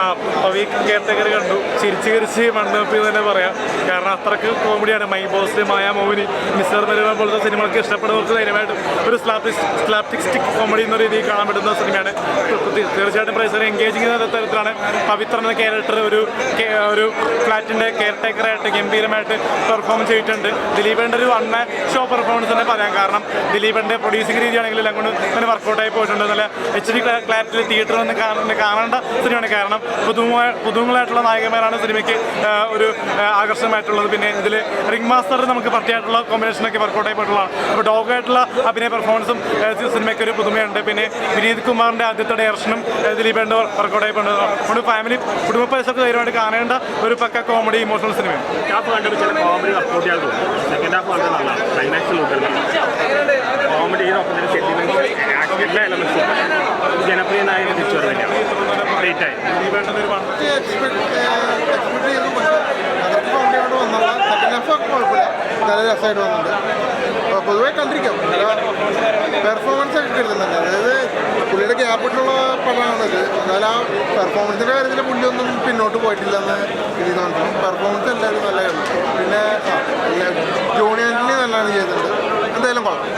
Caretaker കണ്ടു, ചിരിച്ച് മണ്ണപ്പി തന്നെ പറയാം. കാരണം അത്രക്ക് കോമഡിയാണ്. My boss, Maya Mohini, mister മരുമകൻ പോലത്തെ സിനിമകൾക്ക് ഇഷ്ടപ്പെടുന്നവർക്ക് ധൈര്യമായിട്ടും ഒരു സ്ലാപ്റ്റിക് സ്റ്റിക് കോമഡി എന്ന രീതിയിൽ കാണാൻ പറ്റുന്ന സിനിമയാണ്. തീർച്ചയായിട്ടും പ്രേക്ഷകരെ എൻഗേജിങ് ചെയ്യുന്ന തരത്തിലാണ് പവിത്രൻ എന്ന ക്യാരക്ടർ ഒരു ഫ്ലാറ്റിൻ്റെ കെയർടേക്കറായിട്ട് ഗംഭീരമായിട്ട് പെർഫോം ചെയ്തിട്ടുണ്ട്. ദിലീപേൻ്റെ ഒരു വൺ ഷോ പെർഫോമൻസ് തന്നെ പറയാം. കാരണം ദിലീപൻ്റെ പ്രൊഡ്യൂസിങ് രീതിയാണെങ്കിലും എല്ലാം കൊണ്ട് തന്നെ വർക്കൗട്ടായി പോയിട്ടുണ്ട്. നല്ല HD ക്ലാരിറ്റിയിൽ തിയേറ്ററിൽ നിന്ന് കാണേണ്ട സിനിമയാണ്. കാരണം പുതുമുകളായിട്ടുള്ള നായകന്മാരാണ് സിനിമയ്ക്ക് ഒരു ആകർഷണമായിട്ടുള്ളത്. പിന്നെ ഇതിൽ റിംഗ് മാസ്റ്റർ നമുക്ക് പറ്റിയായിട്ടുള്ള കോമ്പിനേഷനൊക്കെ വർക്കൗട്ടായി പോയിട്ടുള്ളതാണ്. അപ്പോൾ ഡോഗായിട്ടുള്ള അഭിനയ പെർഫോമൻസും സിനിമയ്ക്ക് ഒരു പുതുമയുണ്ട്. പിന്നെ വിനീത് കുമാറിൻ്റെ ആദ്യത്തെ ഡയറക്ഷനും ദിലീപേൻ്റെ വർക്കൗട്ടായി പോയിട്ടുണ്ട്. അതുകൊണ്ട് ഫാമിലി കുടുംബ പൈസക്ക് ധൈര്യമായിട്ട് കാണേണ്ട ഒരു പക്ക കോമഡി ഇമോഷണൽ സിനിമയാണ്. ജനപ്രിയനായ നല്ല രസമായിട്ട് വന്നിട്ടുണ്ട്. പൊതുവെ കണ്ടിരിക്കാം. പെർഫോമൻസ് ഒക്കെ കിട്ടുന്നുണ്ട്. അതായത് പുള്ളിയുടെ ഗ്യാപ്പിട്ടുള്ള പടമാണിത്. എന്നാൽ ആ പെർഫോമൻസിൻ്റെ കാര്യത്തിൽ പുള്ളിയൊന്നും പിന്നോട്ട് പോയിട്ടില്ലെന്ന് എനിക്ക് തോന്നുന്നു. പെർഫോമൻസ് എല്ലാവരും നല്ലതാണ്. പിന്നെ ജോണി ആൻ്റണി നല്ലതാണ് ചെയ്തിട്ടുണ്ട്. എന്തായാലും കൊള്ളാം.